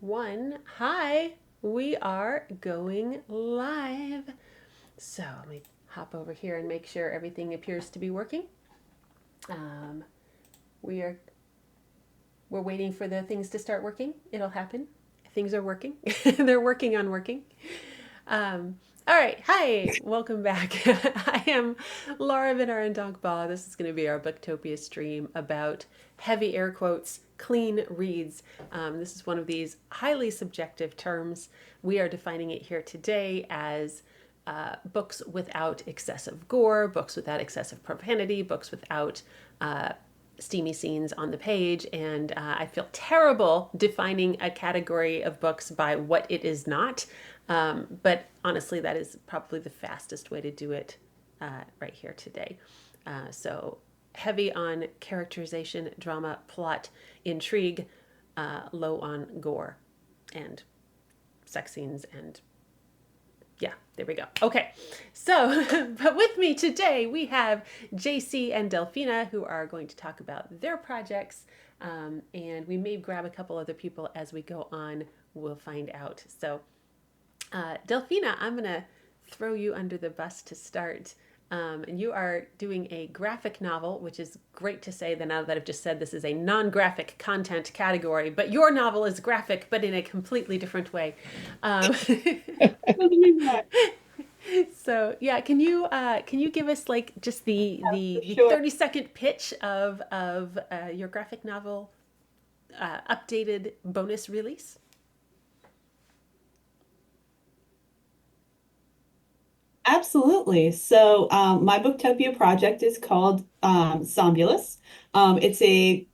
One. Hi, we are going live. So let me hop over here and make sure everything appears to be working. Um, we are we're waiting for the things to start working. It'll happen. Things are working. They're working on working. Um, all right. Hi. Welcome back. I am Laura VanArendonk Baugh. This is going to be our Booktopia stream about heavy air quotes, clean reads. This is one of these highly subjective terms. We are defining it here today as books without excessive gore, books without excessive profanity, books without steamy scenes on the page. And I feel terrible defining a category of books by what it is not. But honestly, that is probably the fastest way to do it right here today. So heavy on characterization, drama, plot, intrigue, low on gore and sex scenes and yeah, there we go. Okay, so but with me today we have JC and Delphina who are going to talk about their projects, and we may grab a couple other people as we go on. We'll find out. So, Delphina, I'm gonna throw you under the bus to start. And you are doing a graphic novel, which is great to say that now that I've just said this is a non graphic content category, but your novel is graphic, but in a completely different way. Um, So yeah, can you give us like just the Sure. 30-second pitch of your graphic novel updated bonus release? Absolutely. So, my Booktopia project is called Somnolus. It's a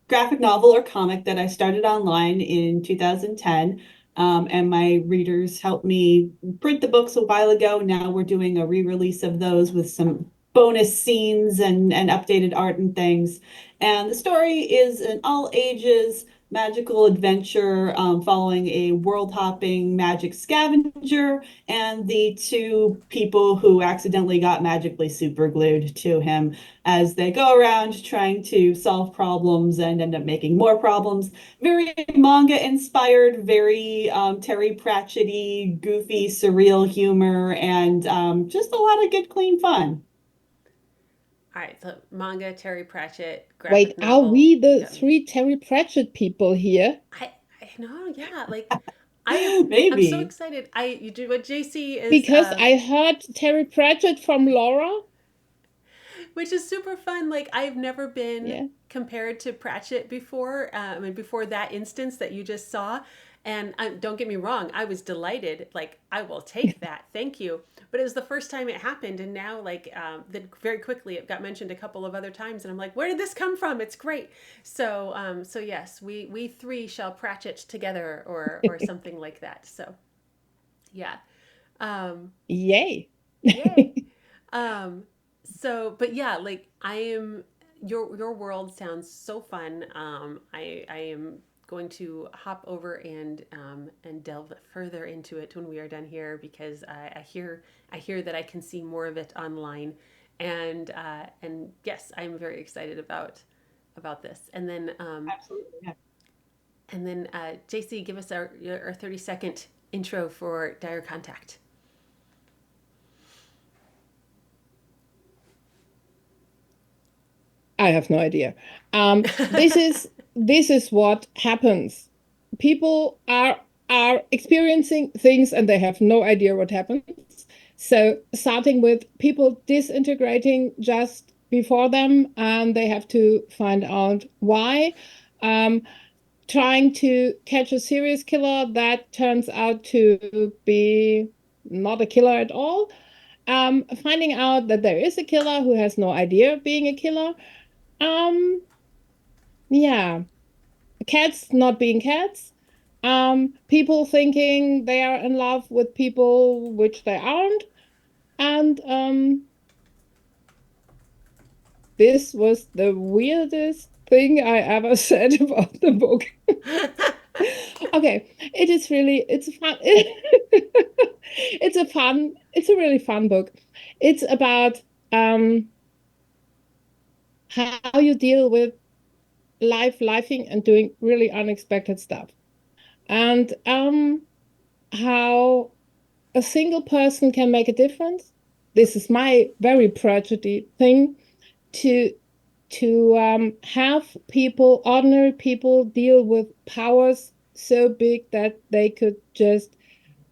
graphic novel or comic that I started online in 2010. And my readers helped me print the books a while ago. Now we're doing a re-release of those with some bonus scenes and updated art and things. And the story is an all ages magical adventure following a world hopping magic scavenger and the two people who accidentally got magically super glued to him as they go around trying to solve problems and end up making more problems. Very manga inspired, very Terry Pratchett-y, goofy, surreal humor, and just a lot of good, clean fun. All right, so manga, Terry Pratchett, Wait, graphic are novel. we You the got me. three Terry Pratchett people here? I know, yeah. Like I'm so Maybe. excited. I you do what JC is Because I heard Terry Pratchett from Laura. which is super fun. Like I've never been Yeah. compared to Pratchett before. And before that instance that you just saw, and don't get me wrong, I was delighted. Like I will take that, thank you. But it was the first time it happened, and now like then very quickly it got mentioned a couple of other times, and I'm like, where did this come from? It's great. So yes, we three shall Pratchett together, or something like that. So yeah. Um, Yay. Yay. Um, but yeah, like I am your world sounds so fun. I am going to hop over and delve further into it when we are done here because I hear that I can see more of it online, and yes, I'm very excited about this. Absolutely. Yeah. And then JC, give us our 30-second intro for Dire Contact. I have no idea. This is what happens. People are experiencing things and they have no idea what happens. So starting with people disintegrating just before them, and they have to find out why. Um, Trying to catch a serious killer that turns out to be not a killer at all. Finding out that there is a killer who has no idea of being a killer. Um, yeah, cats not being cats. People thinking they are in love with people which they aren't. And this was the weirdest thing I ever said about the book. Okay, it's fun. It's a really fun book. It's about how you deal with lifing and doing really unexpected stuff. and how a single person can make a difference. This is my very tragedy thing to have people, ordinary people, deal with powers so big that they could just,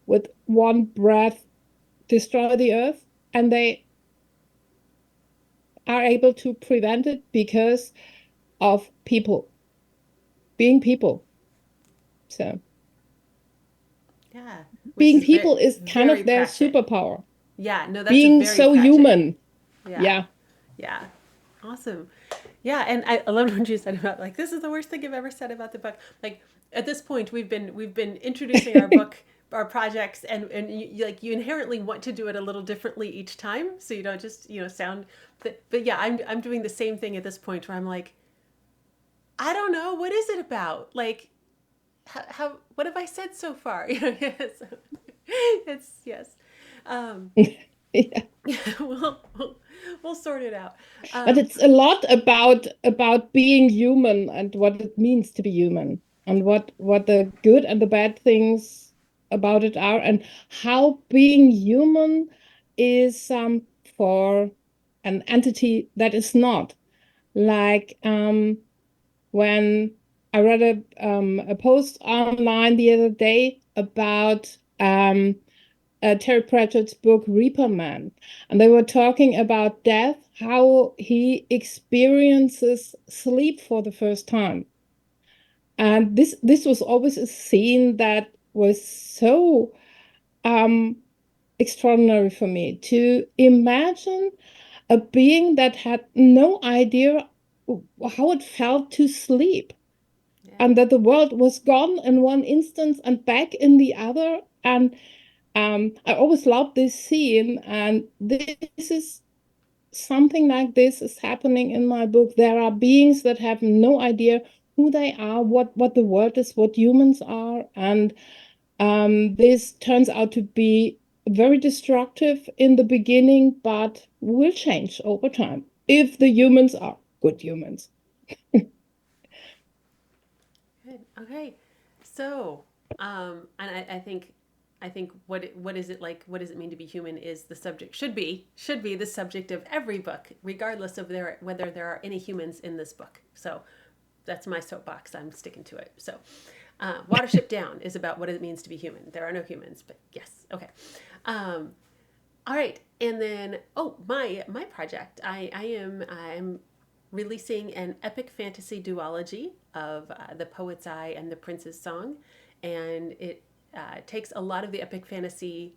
with one breath, destroy the earth, and they are able to prevent it because of people being people. So Yeah, which being is very people is kind very of their prescient. superpower. Yeah, no, that's Being very so prescient. human. Yeah, Yeah. yeah, awesome. Yeah, and I loved what you said about like this is the worst thing I've ever said about the book. Like at this point, we've been introducing our book, our projects, and like you inherently want to do it a little differently each time, so you don't just sound. But yeah, I'm doing the same thing at this point where I'm like, I don't know, what is it about? Like, how what have I said so far? Yes, it's yes. Um, Yeah. we'll sort it out. But Um, it's a lot about being human and what it means to be human, and what the good and the bad things about it are, and how being human is for an entity that is not. Like when I read a post online the other day about Terry Pratchett's book Reaper Man, and they were talking about death, how he experiences sleep for the first time. And this was always a scene that was so um, extraordinary for me to imagine a being that had no idea how it felt to sleep, yeah, and that the world was gone in one instance and back in the other. And I always loved this scene, and this is something like this is happening in my book. There are beings that have no idea who they are, what the world is, what humans are, and this turns out to be very destructive in the beginning, but will change over time if the humans are good humans. good. Okay, so and I think what is it like? What does it mean to be human? Is the subject should be the subject of every book, regardless of whether there are any humans in this book. So that's my soapbox. I'm sticking to it. So, Watership Down is about what it means to be human. There are no humans, but yes, okay. Um, all right, and then my project. I'm releasing an epic fantasy duology of The Poet's Eye and The Prince's Song, and it takes a lot of the epic fantasy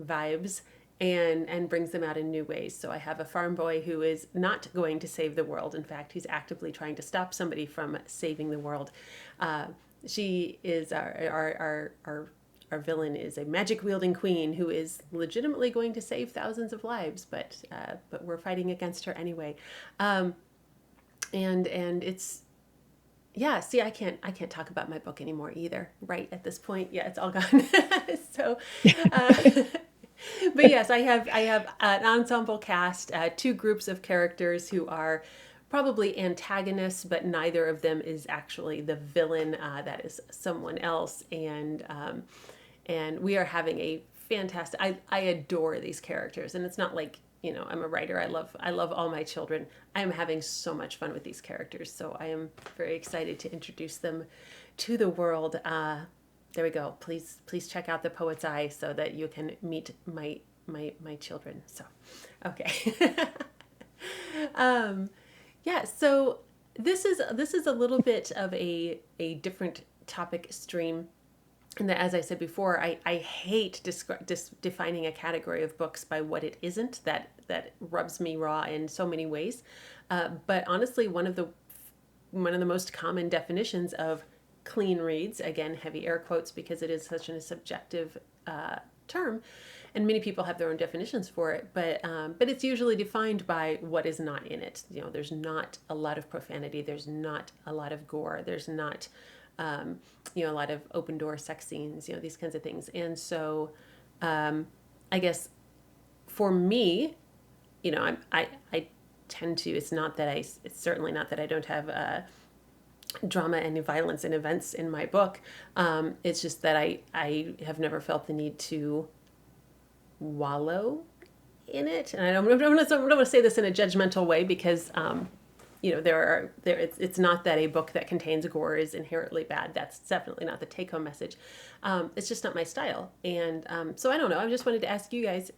vibes and brings them out in new ways. So I have a farm boy who is not going to save the world. In fact, he's actively trying to stop somebody from saving the world. Uh, she is our villain is a magic wielding queen who is legitimately going to save thousands of lives, but we're fighting against her anyway. Um, and it's yeah. See, I can't talk about my book anymore either. Right at this point, yeah, it's all gone. So. Uh, but yes, I have an ensemble cast, two groups of characters who are probably antagonists, but neither of them is actually the villain. That is someone else, and we are having a fantastic. I adore these characters, and it's not like I'm a writer. I love all my children. I am having so much fun with these characters, so I am very excited to introduce them to the world. There we go. Please check out The Poet's Eye so that you can meet my children. So, okay. um, yeah. So this is a little bit of a different topic stream. And that, as I said before, I hate defining a category of books by what it isn't. That rubs me raw in so many ways. But honestly, one of the most common definitions of clean reads, again, heavy air quotes because it is such a subjective term, and many people have their own definitions for it. But it's usually defined by what is not in it. There's not a lot of profanity. There's not a lot of gore. There's not a lot of open door sex scenes. These kinds of things. And so, I guess for me, I tend to. It's certainly not that I don't have drama and violence and events in my book. It's just that I have never felt the need to wallow in it. And I don't want to say this in a judgmental way because, it's not that a book that contains gore is inherently bad. That's definitely not the take home message. It's just not my style. And so I don't know. I just wanted to ask you guys,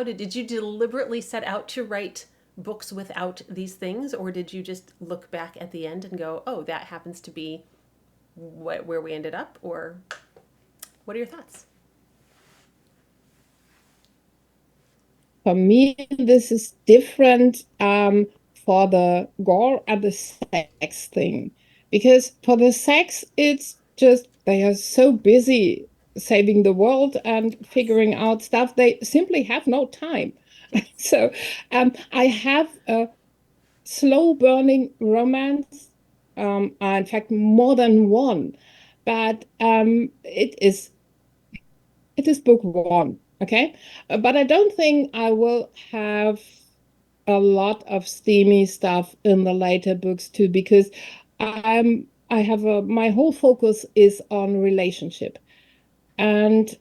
did you deliberately set out to write books without these things, or did you just look back at the end and go, oh, that happens to be where we ended up? Or what are your thoughts? For me, this is different for the gore and the sex thing. Because for the sex, it's just they are so busy saving the world and figuring out stuff, they simply have no time. Yes. So I have a slow burning romance, in fact, more than one, but it is book one, okay? But I don't think I will have a lot of steamy stuff in the later books too, because I have my whole focus is on relationship and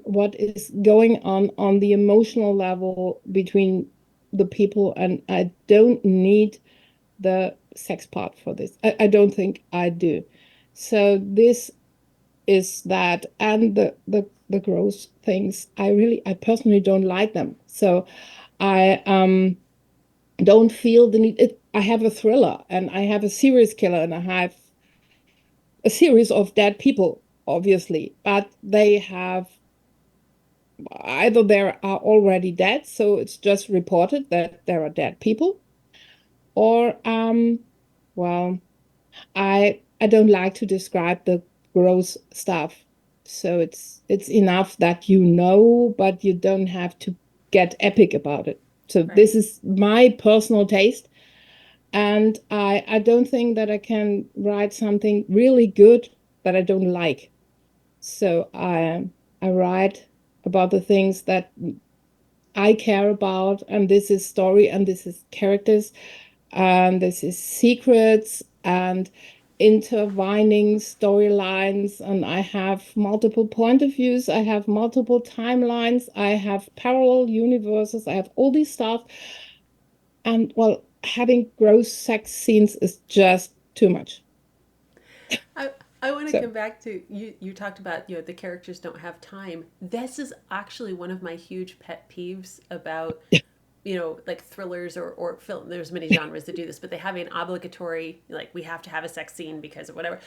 what is going on the emotional level between the people, and I don't need the sex part for this. I don't think I do. So this is that, and the gross things. I personally don't like them. So I don't feel the need. I have a thriller, and I have a serious killer, and I have a series of dead people, obviously, but they have either they are already dead, so it's just reported that there are dead people, or well, I don't like to describe the gross stuff. So it's enough that you know, but you don't have to get epic about it. So Right. this is my personal taste. And I don't think that I can write something really good that I don't like. So I write about the things that I care about, and this is story, and this is characters, and this is secrets and intertwining storylines, and I have multiple point of views, I have multiple timelines, I have parallel universes, I have all this stuff. And well, having gross sex scenes is just too much. I, I want to So come back to you. You talked about the characters don't have time. This is actually one of my huge pet peeves about like thrillers or film. There's many genres that do this, but they have an obligatory like we have to have a sex scene because of whatever.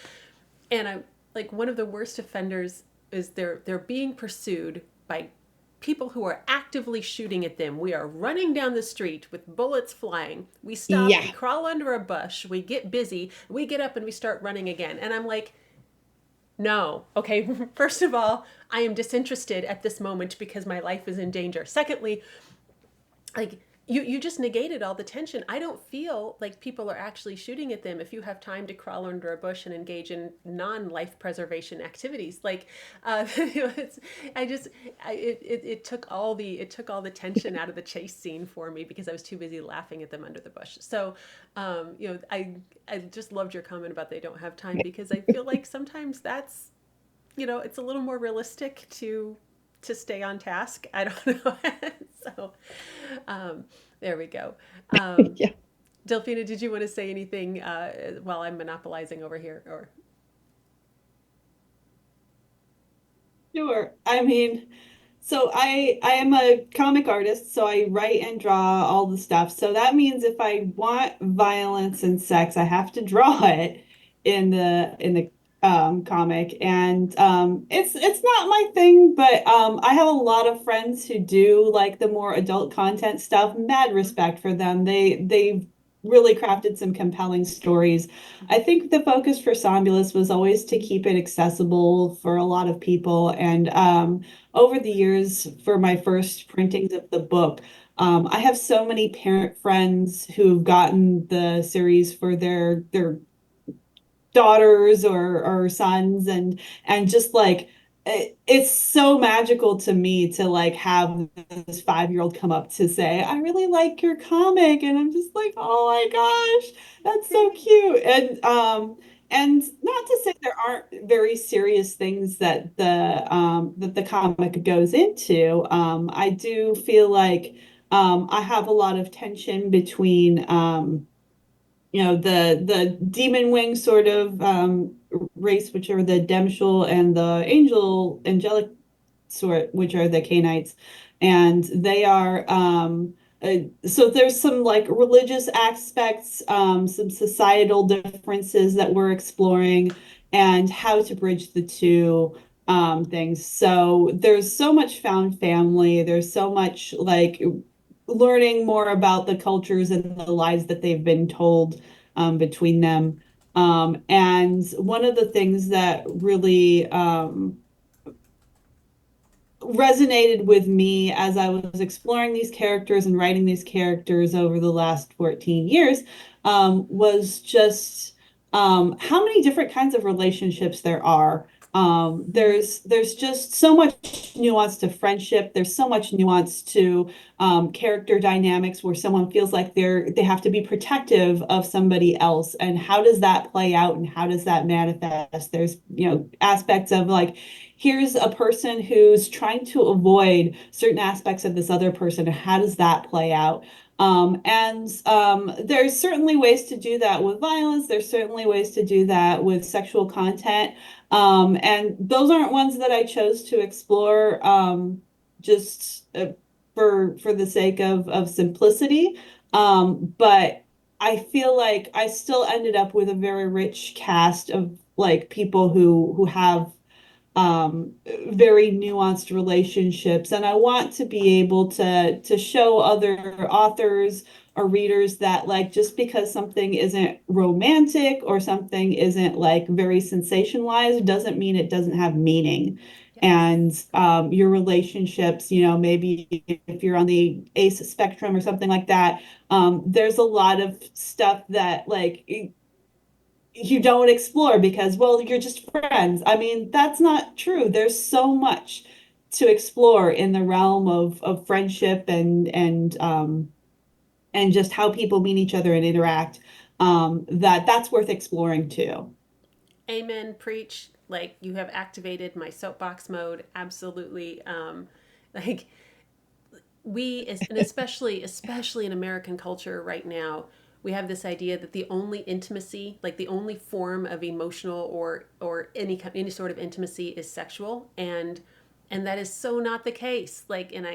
And I'm like one of the worst offenders is they're being pursued by people who are actively shooting at them. We are running down the street with bullets flying. We stop, we yeah. crawl under a bush, we get busy, we get up and we start running again. And I'm like, no. Okay, first of all, I am disinterested at this moment because my life is in danger. Secondly, like you just negated all the tension. I don't feel like people are actually shooting at them if you have time to crawl under a bush and engage in non-life preservation activities. Like it's, it took all the tension out of the chase scene for me because I was too busy laughing at them under the bush. So I just loved your comment about they don't have time because I feel like sometimes that's it's a little more realistic to stay on task. I don't know. So um, there we go. Yeah. Delphina, did you want to say anything while I'm monopolizing over here? Or Sure. I mean, so I am a comic artist, so I write and draw all the stuff. So that means if I want violence and sex, I have to draw it in the comic. And it's not my thing, but I have a lot of friends who do like the more adult content stuff. Mad respect for them. They've really crafted some compelling stories. I think the focus for Somnolus was always to keep it accessible for a lot of people. And over the years, for my first printings of the book, I have so many parent friends who've gotten the series for their daughters or sons, and just like it's so magical to me to like have this 5-year-old come up to say, I really like your comic. And I'm just like, oh my gosh, that's so cute. And not to say there aren't very serious things that the comic goes into. I do feel like I have a lot of tension between the demon wing sort of race, which are the Demshul, and the angelic sort, which are the Canaanites, and they are so there's some like religious aspects, some societal differences that we're exploring, and how to bridge the two things. So there's so much found family. There's so much like learning more about the cultures and the lies that they've been told between them. And one of the things that really resonated with me as I was exploring these characters and writing these characters over the last 14 years was just how many different kinds of relationships there are. There's just so much nuance to friendship. There's so much nuance to character dynamics where someone feels like they have to be protective of somebody else, and how does that play out and how does that manifest? There's aspects of like, here's a person who's trying to avoid certain aspects of this other person. How does that play out? And there's certainly ways to do that with violence. There's certainly ways to do that with sexual content. And those aren't ones that I chose to explore just for the sake of simplicity. But I feel like I still ended up with a very rich cast of like people who have very nuanced relationships. And I want to be able to show other authors or readers that like just because something isn't romantic or something isn't like very sensationalized doesn't mean it doesn't have meaning. Yes. And your relationships, maybe if you're on the ace spectrum or something like that, there's a lot of stuff that like you don't explore because, well, you're just friends. I mean, that's not true. There's so much to explore in the realm of friendship and just how people meet each other and interact. That's worth exploring too. Amen. Preach. Like you have activated my soapbox mode. Absolutely. Like and especially in American culture right now, we have this idea that the only intimacy, like the only form of emotional or any sort of intimacy is sexual, and that is so not the case. Like, and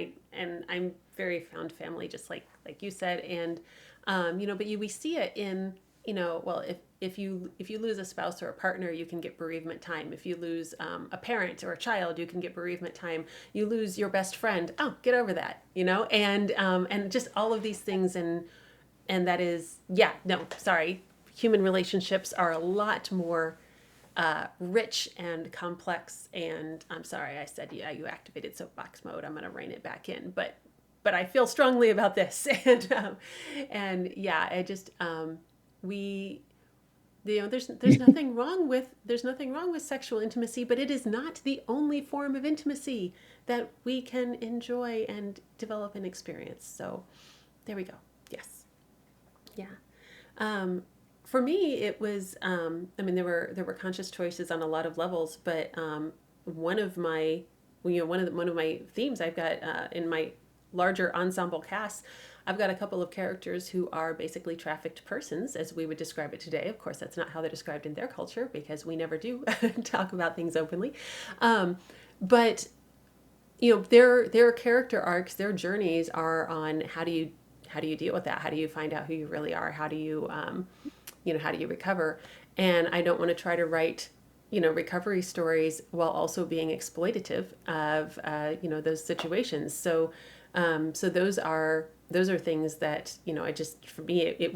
I'm very found family, just like you said, and but we see it in well, if you lose a spouse or a partner, you can get bereavement time. If you lose a parent or a child, you can get bereavement time. You lose your best friend, oh, get over that, and just all of these things, and that is, yeah, no, sorry, human relationships are a lot more rich and complex. And I'm sorry, I said, yeah, you activated soapbox mode. I'm going to rein it back in, but I feel strongly about this, and yeah, I just we there's nothing wrong with sexual intimacy, but it is not the only form of intimacy that we can enjoy and develop and experience. So there we go. Yes. Yeah. Um, for me, it was. There were conscious choices on a lot of levels, but one of my, one of my themes I've got in my larger ensemble cast, I've got a couple of characters who are basically trafficked persons, as we would describe it today. Of course, that's not how they're described in their culture because we never do talk about things openly. But their character arcs, their journeys are on how do you deal with that? How do you find out who you really are? How do you recover? And I don't want to try to write recovery stories while also being exploitative of those situations. So those are things that I just, for me, it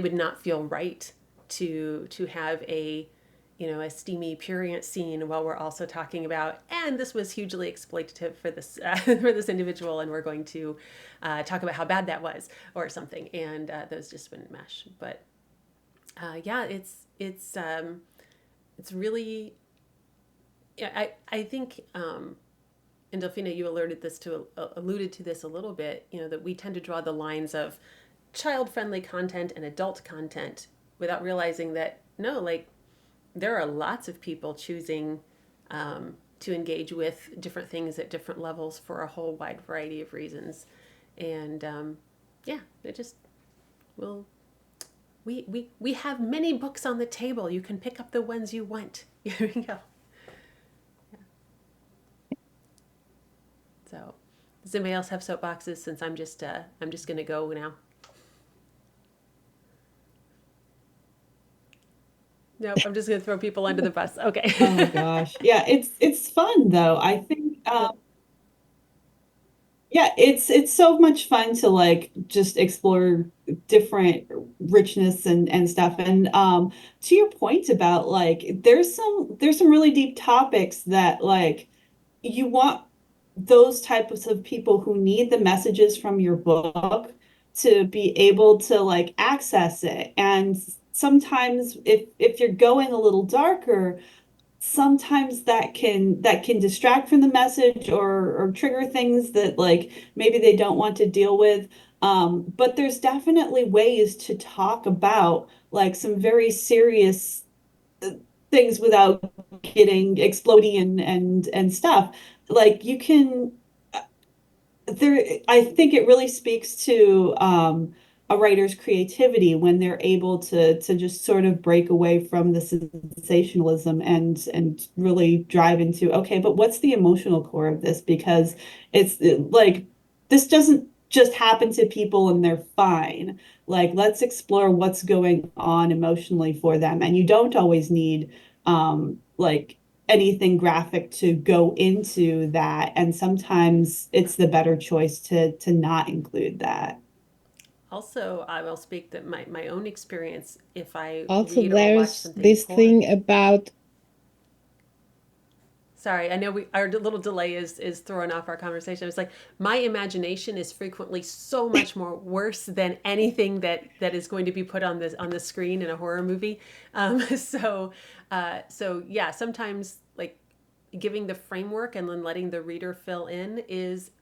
would not feel right to have a steamy purient scene while we're also talking about, and this was hugely exploitative for this for this individual, and we're going to talk about how bad that was or something, and those just wouldn't mesh. But yeah, it's really yeah, I think, and Delphina, you alluded to this a little bit, that we tend to draw the lines of child-friendly content and adult content without realizing that, no, like, there are lots of people choosing to engage with different things at different levels for a whole wide variety of reasons. And yeah, it just will. We have many books on the table. You can pick up the ones you want. Here we go. Yeah. So, does anybody else have soapboxes? Since I'm just gonna go now. Nope, I'm just gonna throw people under the bus. Okay. Oh gosh. Yeah, it's fun though. I think yeah, it's so much fun to like just explore different richness and stuff. And to your point about like there's some really deep topics that like you want those types of people who need the messages from your book to be able to like access it. And sometimes if you're going a little darker, sometimes that can distract from the message or trigger things that like maybe they don't want to deal with. But there's definitely ways to talk about like some very serious things without getting exploding and stuff. Like you can there I think it really speaks to a writer's creativity when they're able to just sort of break away from the sensationalism and really drive into okay, but what's the emotional core of this? Because it's like this doesn't just happen to people and they're fine. Like let's explore what's going on emotionally for them. And you don't always need like anything graphic to go into that, and sometimes it's the better choice to not include that. Also, I will speak that my own experience, if I Also, read or watch there's something this horror. thing about Sorry, I know our little delay is throwing off our conversation. It's like my imagination is frequently so much more worse than anything that is going to be put on the screen in a horror movie. So yeah, sometimes like giving the framework and then letting the reader fill in is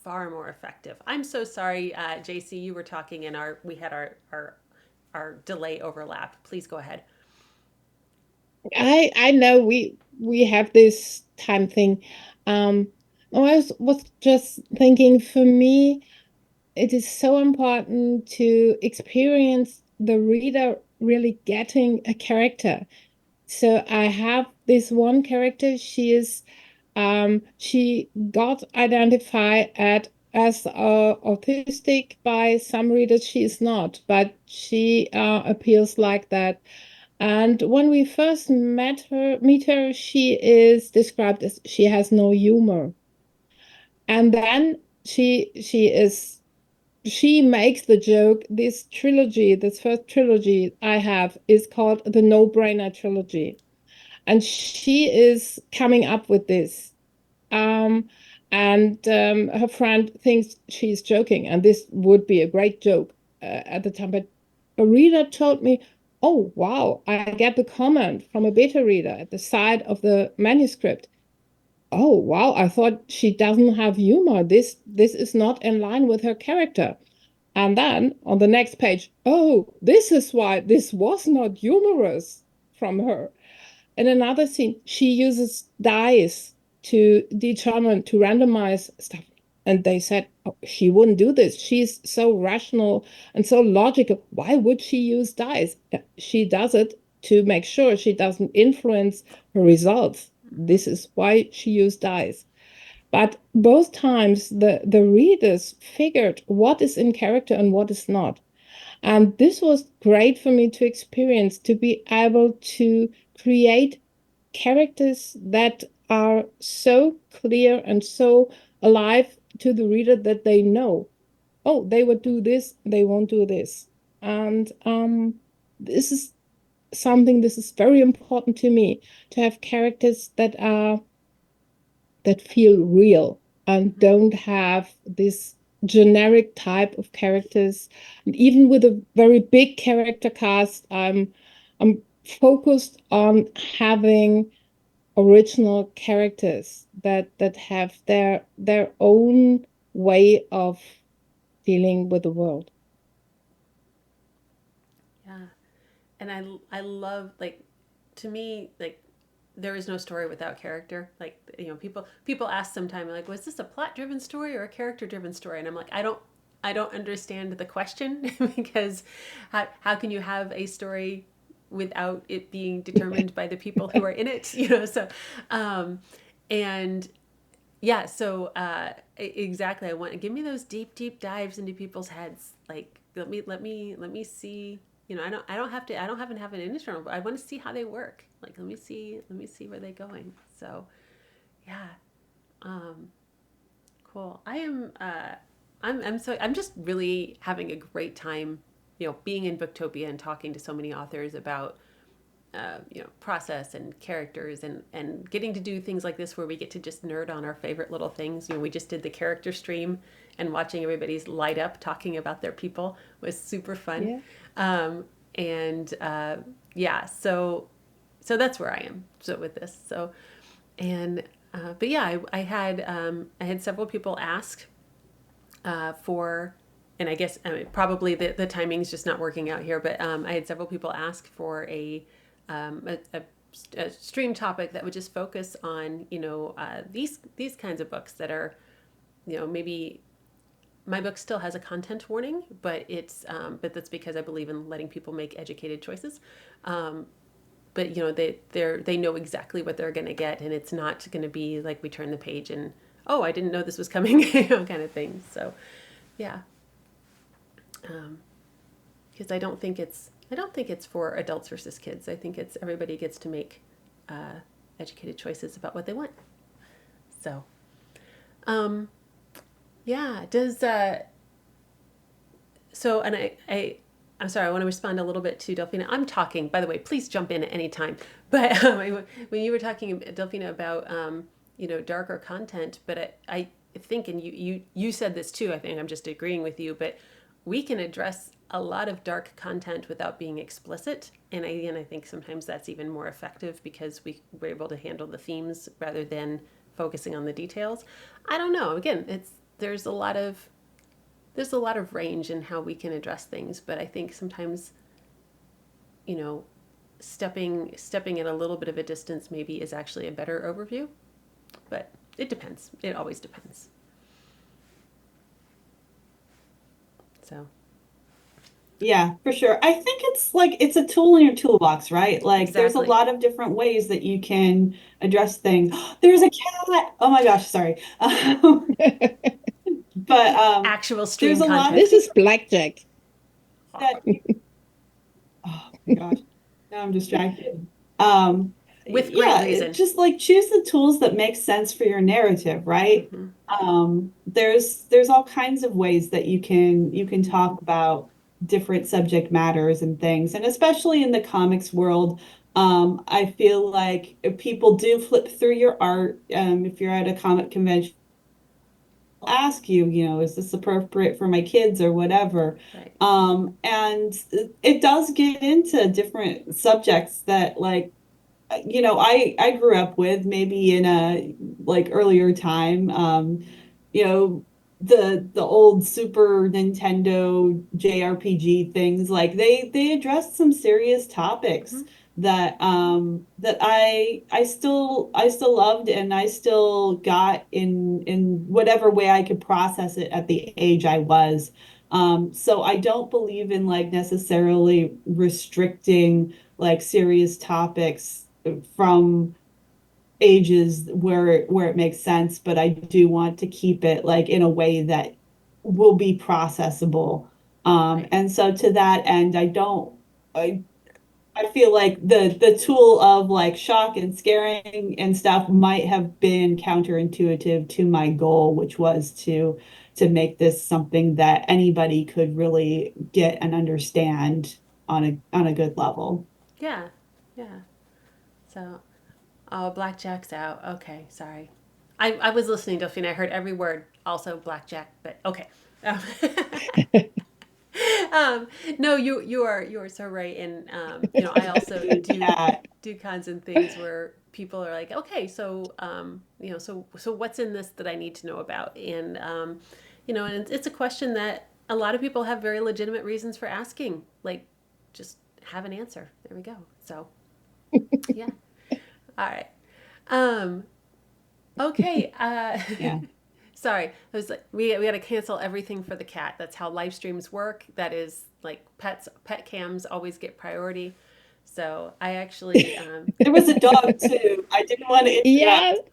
far more effective. I'm so sorry, JC, you were talking and we had our delay overlap. Please go ahead. I know we have this time thing. I was just thinking for me, it is so important to experience the reader really getting a character. So I have this one character, she got identified as autistic by some readers. She is not, but she appears like that. And when we first meet her, she is described as she has no humor. And then she makes the joke, this first trilogy I have is called the No-Brainer trilogy. And she is coming up with this. Um, and her friend thinks she's joking, and this would be a great joke at the time. But a reader told me, "Oh, wow, I get the comment from a beta reader at the side of the manuscript. Oh, wow, I thought she doesn't have humor. This is not in line with her character." And then on the next page, oh, this is why this was not humorous from her. In another scene, she uses dice to determine, to randomize stuff. And they said, oh, she wouldn't do this. She's so rational and so logical. Why would she use dice? She does it to make sure she doesn't influence her results. This is why she used dice. But both times, the readers figured what is in character and what is not. And this was great for me to experience, to be able to create characters that are so clear and so alive to the reader that they know, oh, they would do this, they won't do this. And this is this is very important to me, to have characters that feel real and don't have this generic type of characters. And even with a very big character cast, I'm focused on having original characters that have their own way of dealing with the world. Yeah. And I love, like, to me, like, there is no story without character. Like, people ask sometimes, like, was this a plot driven story or a character driven story? And I'm like, I don't understand the question because how can you have a story without it being determined by the people who are in it? So and yeah, so exactly. I want to give me those deep dives into people's heads. Like, let me see. I don't have to have an internal. I want to see how they work. Like, let me see where they're going. So, yeah, um, cool. I'm just really having a great time, being in Booktopia and talking to so many authors about process and characters, and getting to do things like this where we get to just nerd on our favorite little things. We just did the character stream, and watching everybody's light up talking about their people was super fun. Yeah. And yeah, so that's where I am. So with this, and but yeah, I had several people ask for, and I guess probably the timing's just not working out here, but I had several people ask for a stream topic that would just focus on these kinds of books that are, maybe my book still has a content warning, but that's because I believe in letting people make educated choices. But they know exactly what they're going to get, and it's not going to be like we turn the page and, oh, I didn't know this was coming, kind of thing. So yeah, because I don't think it's for adults versus kids. I think it's everybody gets to make educated choices about what they want. So yeah, does so, and I'm sorry, I want to respond a little bit to Delphina. I'm talking, by the way, please jump in at any time. But when you were talking, Delphina, about darker content, but I think, and you said this too. I think I'm just agreeing with you, but we can address a lot of dark content without being explicit, and I think sometimes that's even more effective because we're able to handle the themes rather than focusing on the details. I don't know. Again, there's a lot of range in how we can address things, but I think sometimes, stepping at a little bit of a distance maybe is actually a better overview. But it depends. It always depends. So Yeah, for sure. I think it's a tool in your toolbox, right? Like there's a exactly. lot of different ways that you can address things. There's a cat. Oh my gosh, sorry. But Actual there's stream a lot of content This is things blackjack. that oh my gosh, now I'm distracted. Um, with great yeah, reason. just like choose the tools that make sense for your narrative, right? Mm-hmm. There's all kinds of ways that you can talk about different subject matters and things, and especially in the comics world, I feel like people do flip through your art. If you're at a comic convention, ask you, is this appropriate for my kids or whatever? Right. And it does get into different subjects that like, I grew up with maybe in a like earlier time, you know, the old Super Nintendo JRPG things, like they addressed some serious Mm-hmm. topics that I still loved, and I still got in whatever way I could process it at the age I was. So I don't believe in like necessarily restricting like serious topics from ages where it makes sense, but I do want to keep it like in a way that will be processable. Right. And so to that end, I I feel like the tool of like shock and scaring and stuff might have been counterintuitive to my goal, which was to make this something that anybody could really get and understand on a good level. Yeah. Yeah. So, oh, blackjack's out. Okay, sorry. I was listening, Delphine. I heard every word. Also blackjack, but okay. Um, um, no, you are so right, and I also do Cat. kinds of things where people are like, okay, so so what's in this that I need to know about? And and it's a question that a lot of people have very legitimate reasons for asking. Like, just have an answer. There we go. So, yeah. All right. Um, okay. Yeah. Sorry, I was like, we got to cancel everything for the cat. That's how live streams work. That is like pet cams always get priority. So I actually, There was a dog too. I didn't want to Yeah, interrupt.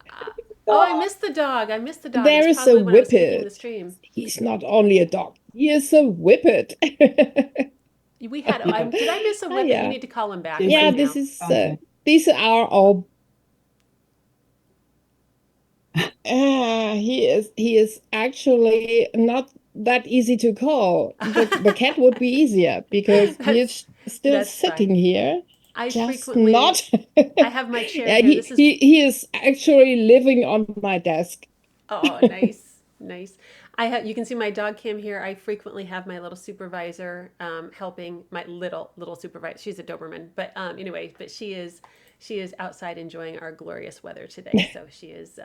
oh, I Dog. missed the dog. I missed the dog. It was there is a probably when I was picking the whippet. stream. He's not only a dog, he is a whippet. We had, Yeah. did I miss a Ah, whippet? You yeah. need to call him back James Yeah, right is this now. is okay. these are all he is actually not that easy to call. The cat would be easier because he that's is still that's fine. sitting here, I just frequently, not. I have my chair Yeah, here. he, This is, he he is actually living on my desk. oh, nice, nice. I have, you can see my dog cam here. I frequently have my little supervisor helping my little supervisor. She's a Doberman, but anyway, but she is outside enjoying our glorious weather today. So she is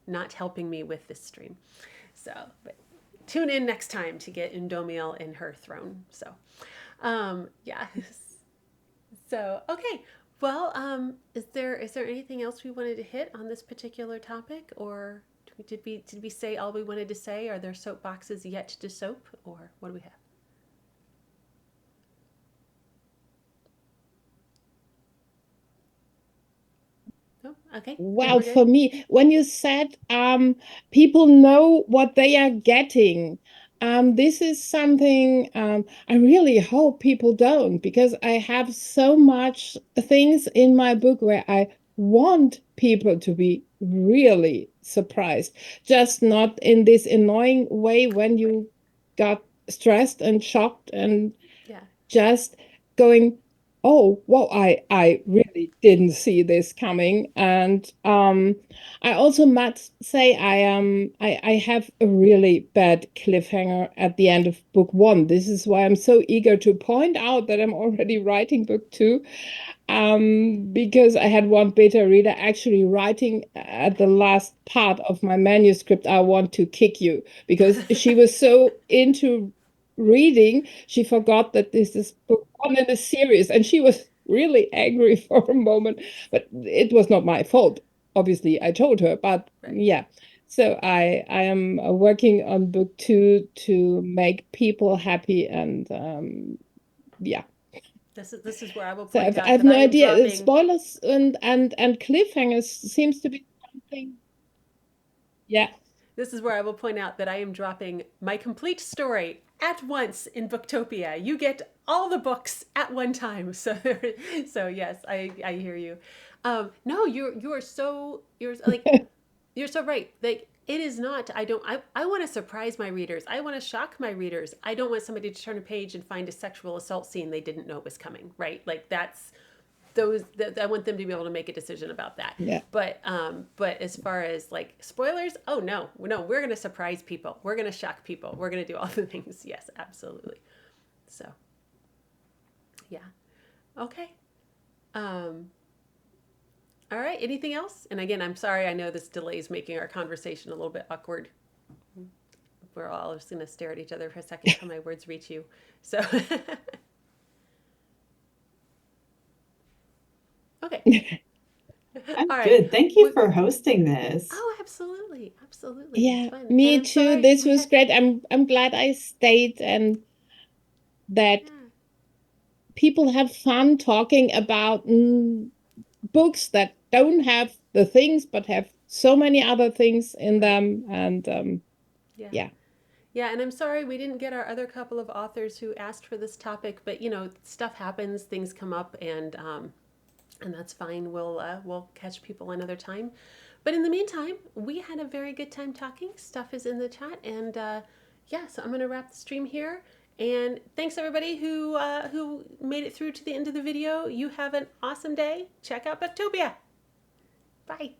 not helping me with this stream. So, but tune in next time to get Indomiel in her throne. So, yeah. So, okay. Well, is there anything else we wanted to hit on this particular topic, or did we say all we wanted to say? Are there soapboxes yet to soap, or what do we have? No. Okay. Then Well, we're good. for me, when you said people know what they are getting, this is something I really hope people don't, because I have so much things in my book where I want people to be really surprised, just not in this annoying way when Right. you got stressed and shocked and Yeah. just going, oh, well, I really didn't see this coming. And I also must say I have a really bad cliffhanger at the end of book one. This is why I'm so eager to point out that I'm already writing book two, because I had one beta reader actually writing at the last part of my manuscript, I want to kick you, because she was so into reading, she forgot that this is book one in a series, and she was really angry for a moment. But it was not my fault. Obviously, I told her, but Right. yeah. So I am working on book two to make people happy, and yeah. This is where I will So point I out have that no I am idea. dropping. Spoilers and cliffhangers seems to be something. Yeah. This is where I will point out that I am dropping my complete story at once in Booktopia. You get all the books at one time. So, so yes, I hear you. No, you're so right. Like, it is not, I want to surprise my readers. I want to shock my readers. I don't want somebody to turn a page and find a sexual assault scene they didn't know was coming, right? Like, that's those that I want them to be able to make a decision about that. Yeah. But as far as like spoilers, oh no, no, we're going to surprise people. We're going to shock people. We're going to do all the things. Yes, absolutely. So, yeah. Okay. Um all right, anything else? And again, I'm sorry, I know this delay is making our conversation a little bit awkward. We're all just going to stare at each other for a second till my words reach you. So, okay. I'm All right. good. Thank you We, for hosting this. oh, absolutely. Absolutely. It's Yeah, fun. And me I'm too. sorry This we was had, great. I'm glad I stayed, and that yeah. people have fun talking about books that don't have the things but have so many other things in Right. them. And Yeah. yeah. Yeah, and I'm sorry we didn't get our other couple of authors who asked for this topic, but stuff happens, things come up, and that's fine. We'll catch people another time. But in the meantime, we had a very good time talking. Stuff is in the chat, and yeah, so I'm gonna wrap the stream here. And thanks everybody who made it through to the end of the video. You have an awesome day. Check out Booktopia. Bye.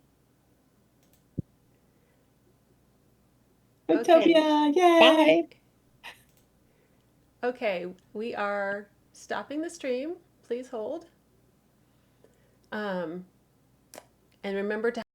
Okay. Booktovia, yay! Bye. Okay, we are stopping the stream. Please hold. Um, And remember to